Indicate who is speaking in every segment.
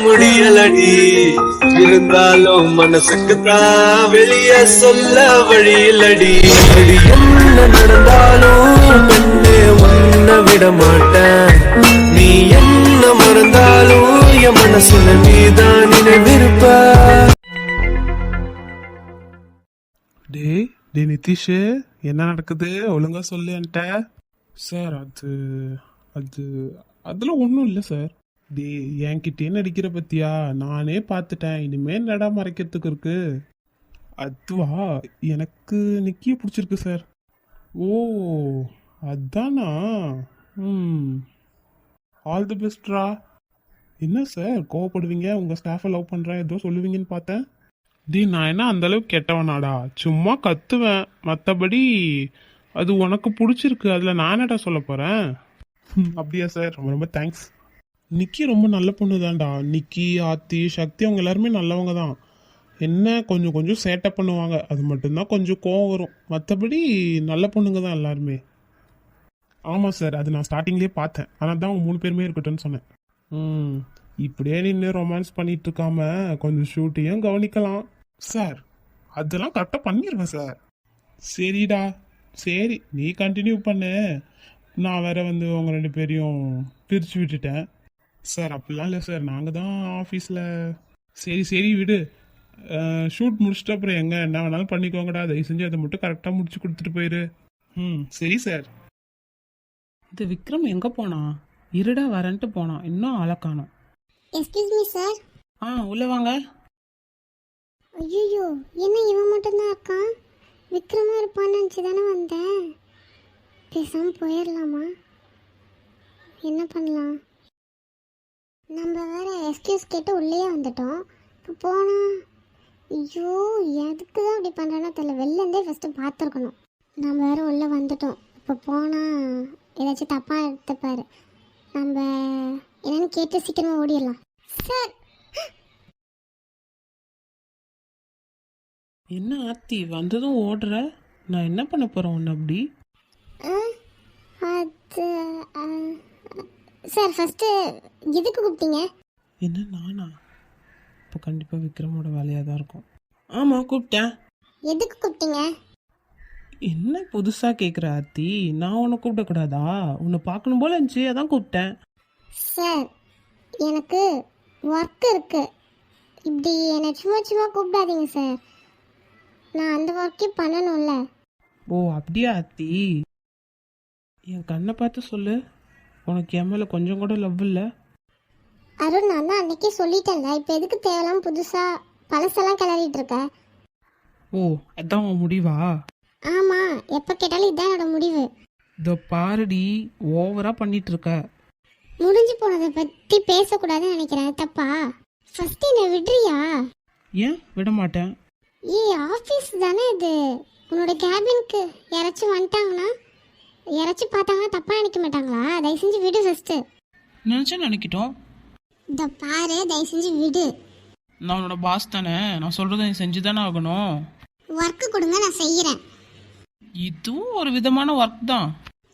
Speaker 1: முடியலடி. இருந்தாலும் மனசுக்குத்தான் வெளிய சொல்ல வழியிலடி. என்ன நடந்தாலும் என்னே உன்னை விட மாட்டேன். நீ என்ன மறந்தாலும் என் மனசுல நீதான் நினைவிருப்ப.
Speaker 2: டே நிதிஷ், என்ன நடக்குது? ஒழுங்கா சொல்லு என்கிட்ட. சார் அது அது அதெல்லாம் ஒன்றும் இல்லை சார். டே என்கிட்டே நடிக்கிற பத்தியா? நானே பார்த்துட்டேன். இனிமே என்னடா மறைக்கிறதுக்கு இருக்கு? அதுவா, எனக்கு நிக்கிய பிடிச்சிருக்கு சார். ஓ அதானா? ஆல் தி பெஸ்ட்ரா. என்ன சார் கோவப்படுவீங்க? உங்கள் ஸ்டாஃபை லவ் பண்ணுறேன் ஏதோ சொல்லுவீங்கன்னு பார்த்தேன். நான் என்ன அந்த அளவுக்கு கெட்டவனாடா? சும்மா கத்துவேன், மற்றபடி அது உனக்கு பிடிச்சிருக்கு, அதில் நானடா சொல்ல போகிறேன். அப்படியா சார்? ரொம்ப ரொம்ப தேங்க்ஸ். நிக்கி ரொம்ப நல்ல பொண்ணு தான்டா. நிக்கி, ஆத்தி, சக்தி அவங்க எல்லாருமே நல்லவங்க தான். என்ன கொஞ்சம் கொஞ்சம் சேட்டை பண்ணுவாங்க, அது மட்டும்தான் கொஞ்சம் கோவம் வரும். மற்றபடி நல்ல பொண்ணுங்க தான் எல்லாருமே. ஆமாம் சார், அது நான் ஸ்டார்டிங்லேயே பார்த்தேன். ஆனால் தான் அவங்க 3 பேருமே இருக்கட்டும்னு சொன்னேன். இப்படியே நின்று ரொமான்ஸ் பண்ணிட்டு இருக்காம கொஞ்சம் ஷூட்டையும் கவனிக்கலாம் சார். அதெல்லாம் கரெக்டாக பண்ணிடுவேன் சார். சரிடா, சரி நீ கண்டினியூ பண்ணு. நான் வேற வந்து உங்க 2 பேரையும் பிரித்து விட்டுட்டேன் சார். அப்படிலாம் இல்லை சார், நாங்கள் தான் ஆஃபீஸில். சரி சரி விடு. ஷூட் முடிச்சுட்டு அப்புறம் எங்கே என்ன வேணாலும் பண்ணிக்கோங்கடா. தயவு செஞ்சு அதை மட்டும் கரெக்டாக முடிச்சு கொடுத்துட்டு போயிரு. சரி சார்.
Speaker 3: இது விக்ரம் எங்கே போனா? இருடா வரன்ட்டு போனான், இன்னும் ஆளை காணோம்.
Speaker 4: Excuse me sir.
Speaker 3: உள்ள வாங்க.
Speaker 4: ஐயோ, என்ன இவன் மட்டும்தான் இருக்கான்? விக்ரமா இருப்பான்னு நினச்சி தானே வந்தேன். பேசாமல் போயிடலாமா? என்ன பண்ணலாம்? நம்ம வேற எக்ஸ்கியூஸ் கேட்டு உள்ளே வந்துட்டோம். இப்போ போனா ஐயோ எதுக்கு தான் அப்படி பண்ணுறேன்னா தெரியல. வெளிலேருந்தே ஃபஸ்ட்டு பார்த்துருக்கணும். நம்ம வேற உள்ளே வந்துட்டோம். இப்போ போனால் ஏதாச்சும் தப்பாக எடுத்துப்பாரு. நம்ம என்னன்னு கேட்டு சீக்கிரமாக ஓடிடலாம் சார்.
Speaker 3: என்ன ஆத்தி வந்ததும் ஓடுற? நான் என்ன பண்ண போகிறேன் உன்னை அப்படி?
Speaker 4: அது சார் ஃபஸ்ட்டு எதுக்கு கூப்பிட்டீங்க?
Speaker 3: என்ன நானா? இப்போ கண்டிப்பாக விக்ரமோட வேலையாக தான் இருக்கும். ஆமாம் கூப்பிட்டேன்.
Speaker 4: எதுக்கு கூப்பிட்டீங்க?
Speaker 3: என்ன புதுசாக கேட்குற ஆத்தி? நான் உன்னை கூப்பிடக்கூடாதா? உன்னை பார்க்கணும் போல இருந்துச்சு, அதான் கூப்பிட்டேன்.
Speaker 4: சார் எனக்கு ஒர்க் இருக்கு. இப்படி என்னை சும்மா சும்மா கூப்பிடாதீங்க சார். நான் அந்த ஒர்க்கே பண்ணணும்ல.
Speaker 3: ஓ அப்படியா ஆத்தி? என் கண்ணை பார்த்து சொல்லு, உனக்கு என் மேலே கொஞ்சம் கூட லவ் இல்லை?
Speaker 4: அருண், நான் தான் அன்னைக்கே சொல்லிட்டேன்ல. இப்போ எதுக்கு தேவையில்லாம புதுசாக பழசெல்லாம் கிளறிட்டு இருக்க?
Speaker 3: ஓ அதான் உன் முடிவா?
Speaker 4: ஆமாம், எப்போ கேட்டாலும் இதுதான் என்னோட முடிவு.
Speaker 3: இதோ பாருடி, ஓவரா பண்ணிட்டு இருக்க.
Speaker 4: முடிஞ்சு போனதை பற்றி பேசக்கூடாதுன்னு நினைக்கிறேன். தப்பா? ஃபஸ்ட்டு என்னை விடுறியா?
Speaker 3: ஏன் விட மாட்டேன்?
Speaker 4: ஆஃபீஸ் தானே இது. உன்னோட கேபினுக்கு யாராச்சும் வந்துட்டாங்கன்னா, யாராச்சும் பார்த்தாங்கன்னா தப்பாக நினைக்க மாட்டாங்களா? தயவு செஞ்சு விடு ஃபஸ்ட்டு.
Speaker 3: நினச்சா நினைக்கிட்டோம்.
Speaker 4: இந்த பாரு, தயவு செஞ்சு விடு.
Speaker 3: நான் உன்னோட பாஸ் தானே, நான் சொல்கிறத நீ செஞ்சு தானே ஆகணும்.
Speaker 4: ஒர்க்கு கொடுங்க, நான் செய்கிறேன்.
Speaker 3: இதுவும் ஒரு விதமான ஒர்க் தான்.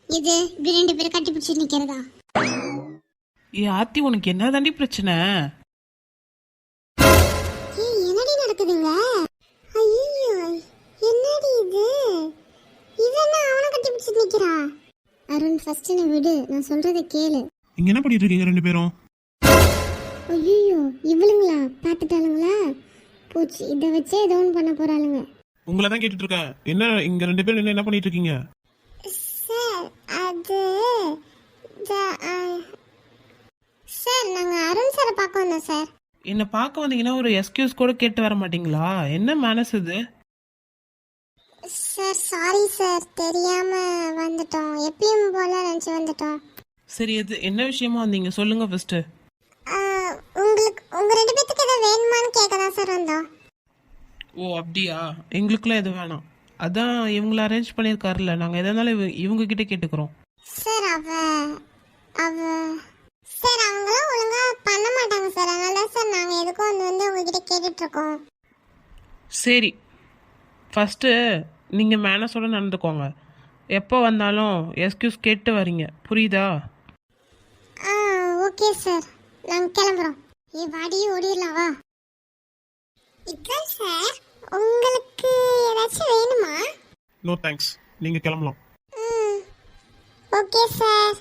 Speaker 4: இது இப்படி 2 பேரும் கட்டி பிடிச்சி நிற்கிறதா?
Speaker 3: ஆத்தி உனக்கு என்ன தாண்டி பிரச்சனை?
Speaker 4: என்னடி நடக்குதுங்க? ஐயோ என்னடி இது? இதென்ன அவனை கட்டி பிடிச்சி நிற்கிறா? அருண் ஃபர்ஸ்ட் என்ன விடு, நான் சொல்றதை கேளு.
Speaker 2: இங்கே என்ன பண்ணிட்டு இருக்கீங்க 2 பேரும்?
Speaker 4: ஐயோ இவளுங்களா? பார்த்துட்டாளுங்களா? பூச்சி, இதை வச்சே ஏதோ ஒன்று பண்ண போறாளுங்க.
Speaker 2: உங்களை தான் கேட்டுட்டு இருக்கேன். என்ன இங்கே 2 பேரும் என்ன பண்ணிட்டு இருக்கீங்க?
Speaker 4: சார் அது சார் நாங்கள் அருண் சாரை பார்க்க வந்தோம் சார்.
Speaker 3: என்னை பார்க்க வந்தீங்கன்னா ஒரு எக்ஸ்கியூஸ் கூட கேட்டு வர மாட்டீங்களா? என்ன மேனஸ் இது?
Speaker 4: சார் சாரி சார், தெரியாம வந்துட்டோம். எப்பயும் போல நினச்சி வந்துட்டோம்.
Speaker 3: சரி, இது என்ன விஷயமா வந்தீங்க சொல்லுங்க ஃபர்ஸ்ட்.
Speaker 4: உங்களுக்கு உங்கள் 2 பேத்துக்கு எதாவது வேணுமான்னு கேட்க தான் சார் வந்தோம்.
Speaker 3: ஓ அப்படியா? எங்களுக்குலாம் எது வேணாம். அதான் இவங்கள அரேஞ்ச் பண்ணியிருக்காருல்ல, நாங்கள் எதா இருந்தாலும் இவங்க கிட்ட கேட்டுக்கிறோம்.
Speaker 4: சார் சார் அவங்களாம் ஒழுங்காக பண்ண மாட்டாங்க சார். அதனால தான் சார் நாங்கள் எதுக்கும் வந்து உங்ககிட்ட கேட்டுட்ருக்கோம்.
Speaker 3: சரி, ஃபஸ்ட்டு நீங்கள் மேனஸோட நடந்துக்கோங்க. எப்போ வந்தாலும் எக்ஸ்கியூஸ் கேட்டு வரீங்க, புரியுதா?
Speaker 4: ஓகே சார், நாங்கள் கிளம்புறோம். ஏ வாடி ஓடிடலாம் வா. விக்ரம் சார் உங்களுக்கு ஏதாச்சும் வேணுமா?
Speaker 2: நோ தேங்க்ஸ், நீங்க கிளம்பலாம்.
Speaker 4: Okay sir.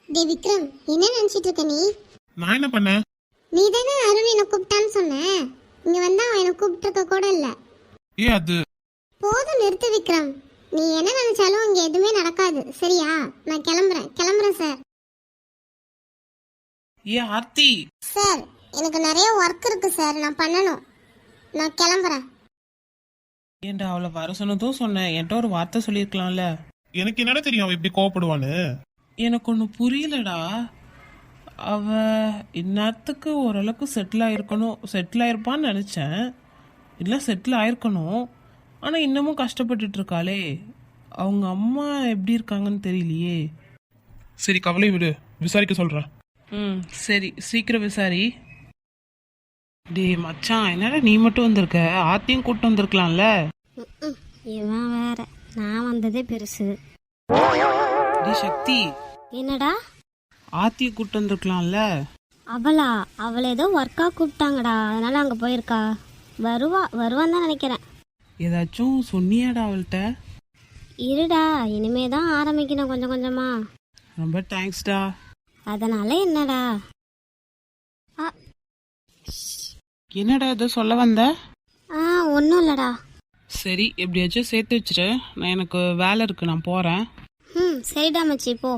Speaker 4: டே விக்ரம், என்ன நினைச்சிட்டு இருக்க நீ?
Speaker 2: நான் என்ன பண்ணேன்?
Speaker 4: நீ தானே அருண் என்ன கூப்பிட்டான்னு சொன்ன. இங்க வந்தா அவன் என்ன கூப்பிட்டுருக்க கூட இல்ல.
Speaker 2: அது
Speaker 4: போதும் நிறுத்து விக்ரம். நீ என்ன நினைச்சாலும் இங்க எதுவுமே நடக்காது, சரியா? நான் கிளம்புறேன் சார்.
Speaker 3: ஆர்த்தி,
Speaker 4: சார் எனக்கு நிறைய ஒர்க் இருக்கு சார், நான் பண்ணணும். நான் கிளம்புறேன்.
Speaker 3: ஏன்டா அவளை வர சொன்னதும் சொன்னேன், என்கிட்ட ஒரு வார்த்தை சொல்லியிருக்கலாம்ல.
Speaker 2: எனக்கு என்னடா தெரியும் அவ இப்படி கோவப்படுவான்னு.
Speaker 3: எனக்கு ஒன்று புரியலடா. அவ இந்நேரத்துக்கு ஓரளவுக்கு செட்டில் ஆயிருப்பான்னு நினச்சேன். இல்லை செட்டில் ஆயிருக்கணும். ஆனால் இன்னமும் கஷ்டப்பட்டுட்டு இருக்காளே. அவங்க அம்மா எப்படி இருக்காங்கன்னு தெரியலையே.
Speaker 2: சரி கவலை விடு, விசாரிக்க சொல்றேன்.
Speaker 3: சரி சீக்கிரம் விசாரி. டேய் மச்சான், என்னடா நீ மட்டும் வந்திருக்க? ஆத்தியும் கூப்பிட்டு வந்திருக்கலாம்ல.
Speaker 4: இவன் வேற, நான் வந்ததே பெருசு.
Speaker 3: டேய் சக்தி,
Speaker 4: என்னடா?
Speaker 3: ஆத்தியை கூப்பிட்டு வந்திருக்கலாம்ல.
Speaker 4: அவளை ஏதோ ஒர்க்கா கூப்பிட்டாங்கடா, அதனால அங்க போயிருக்கா. வருவான்னு தான் நினைக்கிறேன்.
Speaker 3: ஏதாச்சும் சொன்னியாடா அவள்கிட்ட?
Speaker 4: இருடா, இனிமே தான் ஆரம்பிக்கணும் கொஞ்சம் கொஞ்சமா.
Speaker 3: ரொம்ப தேங்க்ஸ்டா.
Speaker 4: அதனால என்னடா?
Speaker 3: என்னடா ஏதோ சொல்ல வந்த?
Speaker 4: ஒன்றும் இல்லடா.
Speaker 3: சரி எப்படியாச்சும் சேர்த்து வச்சுட்டு, நான் எனக்கு வேலை இருக்கு, நான் போறேன்.
Speaker 4: சரிடா மச்சி, போ.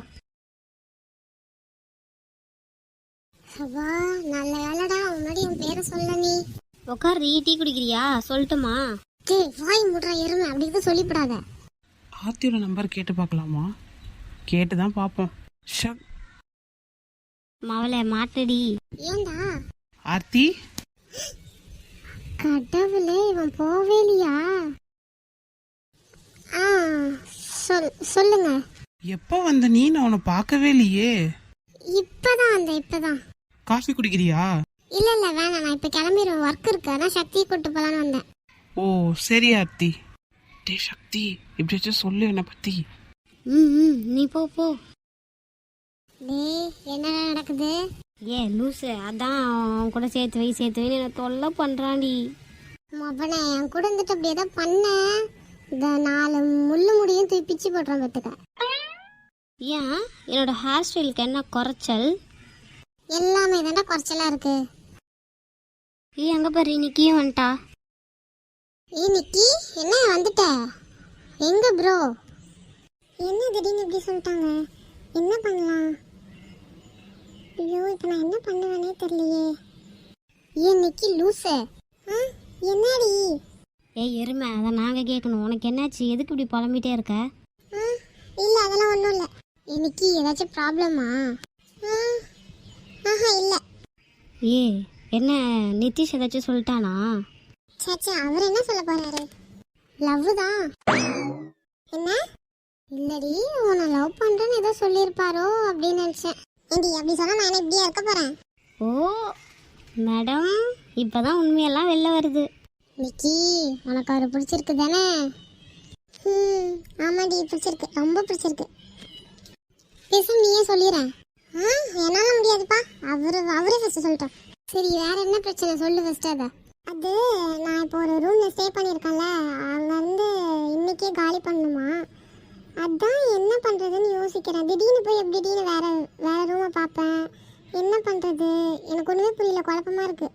Speaker 4: அப்பா நல்ல வேலைடா, முன்னாடி என் பேரை சொல்ல. நீ உட்கார், டீ குடிக்கிறியா? சொல்லட்டுமா? வாய் முடுறா எருமை, அப்படி இருக்க சொல்லிவிடாத.
Speaker 3: ஆர்த்தியோட நம்பர் கேட்டு பார்க்கலாமா? கேட்டு தான் பார்ப்போம்.
Speaker 4: மவளை மாட்டடி. ஏண்டா?
Speaker 3: ஆர்த்தி,
Speaker 4: கடவுளே, இவன் போவே இல்லையா? சொல்லுங்க.
Speaker 3: எப்போ வந்த நீ? நான் உன்னை பார்க்கவே இல்லையே.
Speaker 4: இப்பதான்.
Speaker 3: காஃபி குடிக்கிறியா?
Speaker 4: இல்ல வேணாம், நான் இப்ப கிளம்பிடுவேன். ஒர்க் இருக்கு, அதான் சக்தியை கூட்டு போலான்னு வந்தேன்.
Speaker 3: ஓ சரி ஆர்த்தி. டே சக்தி, இப்படியாச்சும் சொல்லு என்னை பத்தி.
Speaker 4: நீ போ. என்ன நடக்குது? லூசு, அதான் அவன் கூட சேர்த்து வை என்ன தொல்லை பண்றான்டி. மொபனை என் கூட இருந்துட்டு அப்படி ஏதாவது பண்ண, இந்த 4 முள்ளு முடியும் தூக்கி பிச்சு போடுறான் பார்த்துக்க. ஏன் என்னோட ஹேர் ஸ்டைலுக்கு என்ன குறைச்சல்? எல்லாமே தாண்டா குறைச்சலா இருக்கு. அங்க பாரு, நிக்கியும் வந்துட்டா. நிக்கி, என்ன வந்துட்ட? எங்க ப்ரோ? என்ன திடீர்னு இப்படி சொல்லிட்டாங்க? என்ன பண்ணலாம்? ஐயோ, இப்போ நான் என்ன பண்ணுவேனே தெரியலையே. நிக்கி லூசு, என்னடி? எருமை, அதை நாங்கள் கேட்கணும். உனக்கு என்னாச்சு? எதுக்கு இப்படி புலம்பிட்டே இருக்க? இல்லை, அதெல்லாம் ஒன்றும் இல்லை. நிக்கி, ஏதாச்சும் ப்ராப்ளமா? இல்லை. என்ன நிதிஷ் ஏதாச்சும் சொல்லிட்டானா? சேச்சா, அவர் என்ன சொல்ல போறாரு? லவ் தான். என்ன? இல்லடி, உன்னை லவ் பண்றேன்னு ஏதோ சொல்லியிருப்பாரோ அப்படின்னு நினைச்சேன். ஏண்டி அப்படி சொன்னா நான் இப்படியா இருக்க போறேன்? ஓ மேடம், இப்பதான் உண்மையெல்லாம் வெளில வருது. நிக்கி, உனக்கு அவரை பிடிச்சிருக்கு தானே? ஆமாடி, பிடிச்சிருக்கு, ரொம்ப பிடிச்சிருக்கு. பேசும் நீயே சொல்லிடுறேன். என்னால முடியாதுப்பா, அவரே ஃபர்ஸ்ட் சொல்லிட்டோம். சரி, வேற என்ன பிரச்சனை சொல்லு ஃபர்ஸ்ட். அது நான் இப்போ ஒரு ரூம்ல ஸ்டே பண்ணியிருக்கேன்ல, அங்கேருந்து இன்னைக்கே காலி பண்ணணுமா? அதான் என்ன பண்ணுறதுன்னு யோசிக்கிறேன். திடீர்னு போய் எப்படி திடீர்னு வேற ரூமை பார்ப்பேன். என்ன பண்ணுறது? எனக்கு ஒன்றுமே புரியல, குழப்பமா இருக்கு.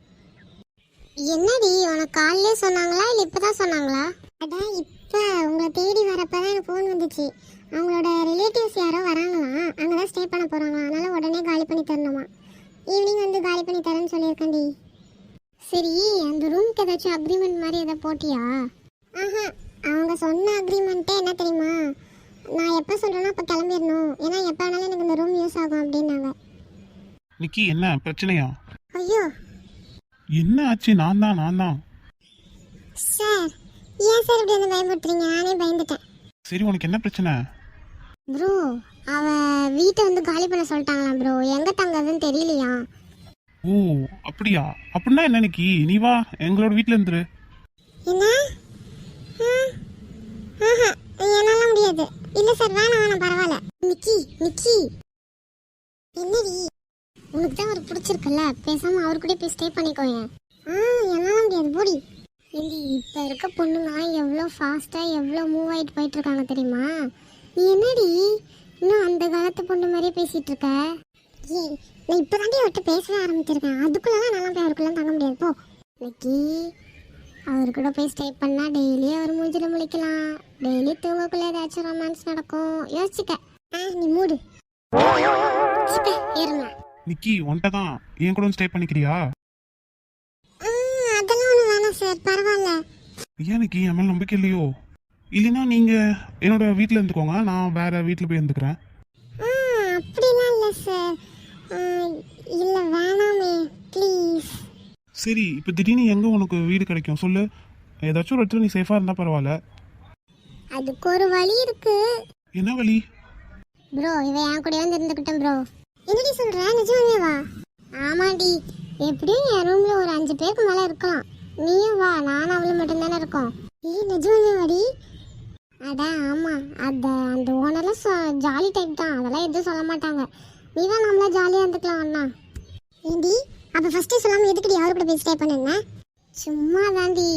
Speaker 4: என்னடி, உனக்கு காலையிலே சொன்னாங்களா இல்லை இப்போ தான் சொன்னாங்களா? அதான் இப்போ உங்களை தேடி வரப்போ தான் எனக்கு ஃபோன் வந்துச்சு. அவங்களோட ரிலேட்டிவ்ஸ் யாரோ வராங்களாம், அங்கே தான் ஸ்டே பண்ண போகிறாங்களாம். அதனால் உடனே காலி பண்ணி தரணுமா? ஈவினிங் வந்து காலி பண்ணி தரேன்னு சொல்லியிருக்கேன்டி. சரி, அந்த ரூமுக்கு ஏதாச்சும் அக்ரிமெண்ட் மாதிரி எதாவது போட்டியா? அவங்க சொன்ன அக்ரிமெண்ட்டே என்ன தெரியுமா? நான் எப்போ சொல்கிறேன்னா அப்போ கிளம்பிடணும், ஏன்னா எப்போ வேணாலும் எனக்கு இந்த ரூம் யூஸ் ஆகும் அப்படின்னாங்க.
Speaker 2: நிக்கி, என்ன பிரச்சனையா?
Speaker 4: ஐயோ,
Speaker 2: என்ன ஆச்சு? நான் தான்.
Speaker 4: சார், ஏன் சார் இப்படி வந்து பயமுறுத்துறீங்க? நானே பயந்துட்டேன்.
Speaker 2: சரி, உனக்கு என்ன பிரச்சனை?
Speaker 4: ப்ரோ, அவ வீட்டை வந்து காலி பண்ண சொல்லிட்டாங்களாம் ப்ரோ. எங்கே தங்கதுன்னு தெரியலையா?
Speaker 2: ஓ அப்படியா? அப்படின்னா என்ன நிக்கி, நீ வா எங்களோட வீட்டில் இருந்துரு.
Speaker 4: என்ன? என்னால முடியாது. இல்ல சார், வேணாம் பரவாயில்ல. நிக்கி, என்னடி? உனக்கு தான் அவர் பிடிச்சிருக்குல்ல, பேசாம அவர் கூட போய் ஸ்டே பண்ணிக்கோங்க. என்னால முடியாது போடி. இல்லி இப்போ இருக்க பொண்ணுங்க எவ்வளோ ஃபாஸ்ட்டாக எவ்வளோ மூவ் ஆகிட்டு போயிட்டு இருக்காங்க தெரியுமா? நீ என்னடி இன்னும் அந்த காலத்து பொண்ணு மாதிரியே பேசிட்டு இருக்க? ஏய், நான் இப்போ தாண்டி அவர்கிட்ட பேசவே ஆரம்பிச்சிருக்கேன். அதுக்குள்ளலாம் நல்லா போய் அவருக்குள்ள தங்க முடியாது போ. இன்னைக்கு அவர் கூட போய் ஸ்டே பண்ணால் டெய்லி அவர் மூஞ்சில முழிக்கலாம், டெய்லி தூங்கக்குள்ள ஏதாச்சும் ரொமான்ஸ் நடக்கும். யோசிச்சுக்க. நீ மூடு ஏறுங்க.
Speaker 2: நிக்கி உன்கிட்ட தான் என் கூட ஸ்டே பண்ணிக்கிறியா?
Speaker 4: அதெல்லாம் ஒன்றும் வேணாம் சார், பரவாயில்ல.
Speaker 2: ஏன் நிக்கி என் மேல நம்பிக்கை இல்லையோ? இல்லைன்னா நீங்க என்னோட வீட்டில் இருந்துக்கோங்க, நான் வேற வீட்டில் போய் இருந்துக்கிறேன்.
Speaker 4: அப்படிலாம் இல்லை சார். இல்லை வேணாமே ப்ளீஸ்.
Speaker 2: சரி இப்போ திடீர்னு எங்கே உனக்கு வீடு கிடைக்கும் சொல்லு? ஏதாச்சும் ஒரு இடத்துல நீ சேஃபாக இருந்தால் பரவாயில்ல.
Speaker 4: அதுக்கு ஒரு வழி இருக்கு.
Speaker 2: என்ன வழி?
Speaker 4: ப்ரோ இவன் என் கூட வந்து இருந்துக்கிட்டேன் ப்ரோ. என்னடி சொல்ற, நிஜமாவே வா? ஆமாடி, எப்படியும் என் ரூம்ல ஒரு 5 பேருக்கு மேலே இருக்கலாம். நீயும் வா, நானும் அவளும் மட்டும்தானே இருக்கோம். நிஜமாவே வாடி. அட ஆமாம், அந்த ஓனர்லாம் ஜாலி டைப் தான், அதெல்லாம் எதுவும் சொல்ல மாட்டாங்க. நீ தான் நம்மளா ஜாலியாக இருந்துக்கலாம் அண்ணா. ஏண்டி அப்போ ஃபஸ்ட்டு சொல்லாமல் எதுக்குடி அவர் கூட போய் ஸ்டே பண்ணுங்க? சும்மா தாண்டி.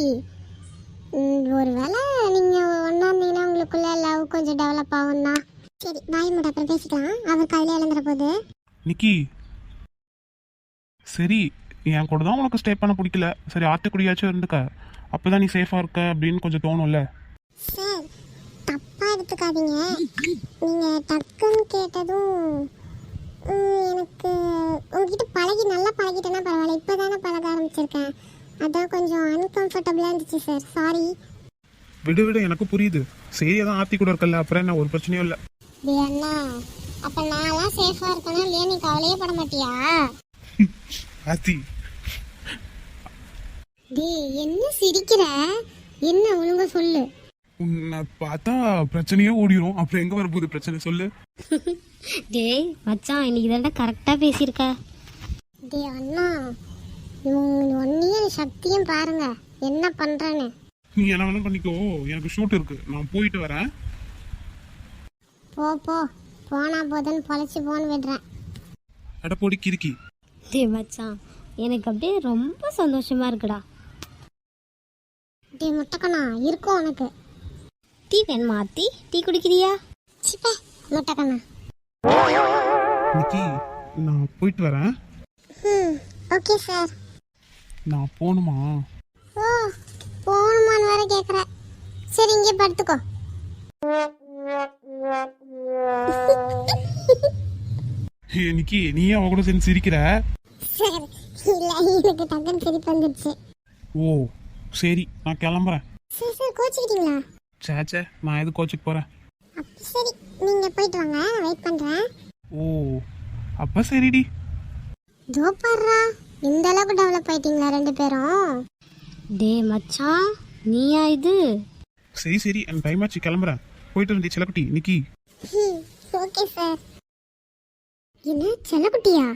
Speaker 4: ஒரு வேளை நீங்கள் ஒன்றா இருந்தீங்கன்னா உங்களுக்குள்ள லவ் கொஞ்சம் டெவலப் ஆகும் தான். சரி பாய் மட்டும் அப்புறம் பேசிக்கலாம், அவர் காலையில் இழந்துற போது.
Speaker 2: நிக்கி சரி, என் கூட தான் உனக்கு ஸ்டே பண்ண பிடிக்கல, சரி ஆத்துக்குடியாச்சும் இருந்துக்க, அப்போதான் நீ சேஃபாக இருக்க அப்படின்னு கொஞ்சம் தோணும்ல.
Speaker 4: சார் தப்பாக எடுத்துக்காதீங்க. நீங்கள் டக்குன்னு கேட்டதும் எனக்கு உங்ககிட்ட நல்லா பழகிட்டேன்னா பரவாயில்ல, இப்போ தானே பழக ஆரம்பிச்சிருக்கேன், அதான் கொஞ்சம் அன்கம்ஃபர்டபுளாக இருந்துச்சு சார், சாரி.
Speaker 2: விடு விடு, எனக்கு புரியுது. சரி அதான் ஆத்தி கூட இருக்கல, அப்புறம் என்ன, ஒரு பிரச்சனையும் இல்லை.
Speaker 4: அண்ணா அப்போ நான்லாம் சேஃபாக இருக்கணும் இல்லையா, நீ கவலையே பட மாட்டியா?
Speaker 2: ஆத்தி
Speaker 4: என்ன சிரிக்கிற? என்ன ஒழுங்கா சொல்லு.
Speaker 2: உன்னை பார்த்தா பிரச்சனையே ஓடிடும், அப்புறம் எங்கே வரப்போகுது பிரச்சனை சொல்லு.
Speaker 5: டேய் மச்சான், இன்னைக்கு தான்டா கரெக்டாக பேசியிருக்க.
Speaker 4: அண்ணா ஒன்னையும் சக்தியும் பாருங்க என்ன பண்றேன்னு.
Speaker 2: நீ என்ன வேணாலும் பண்ணிக்கோ, எனக்கு ஷூட் இருக்கு, நான் போயிட்டு வரேன்.
Speaker 4: போ போனா போதுன்னு பொழைச்சி போன்னு விடுறேன்.
Speaker 2: அடப்போடி கிறுக்கி.
Speaker 5: டேய் மச்சான், எனக்கு அப்படியே ரொம்ப சந்தோஷமா இருக்குடா.
Speaker 4: முட்டைக்கண்ணா இருக்கும் உனக்கு.
Speaker 5: டீ வேணுமா ஆத்தி? டீ குடிக்கிறியா?
Speaker 4: சிப்பே முட்டைக்கண்ணா.
Speaker 2: நிக்கி நான் போயிட்டு வரேன்.
Speaker 4: Okay sir.
Speaker 2: நான் போகணுமா?
Speaker 4: ஓ போகணுமான்னு வேற கேட்குற. சரி இங்கே படுத்துக்கோ.
Speaker 2: நிக்கி நீ அவ கூட சேர்ந்து சிரிக்கிற?
Speaker 4: சார் இல்லை, எனக்கு டக்குன்னு சிரிப்பு வந்துடுச்சு.
Speaker 2: ஓ சரி, நான் கிளம்புறேன்.
Speaker 4: சார் கோச்சிக்கிட்டீங்களா?
Speaker 2: சேச்சே, நான் எது கோச்சுக்கு போகிறேன்.
Speaker 4: அப்படி சரி, நீங்கள் போயிட்டு வாங்க, நான் வெயிட் பண்ணுறேன்.
Speaker 2: ஓ அப்போ சரிடி.
Speaker 4: இதோ பாடுறா, இந்த அளவுக்கு டெவலப் ஆயிட்டீங்களா 2 பேரும்?
Speaker 5: டேய் மச்சான், நீயா இது?
Speaker 2: சரி சரி, எனக்கு டைம் ஆச்சு, கிளம்புறேன். போயிட்டு இருந்தி செல்லக்குட்டி. நிக்கி
Speaker 4: ஓகே சார். என்ன செல்லக்குட்டியா?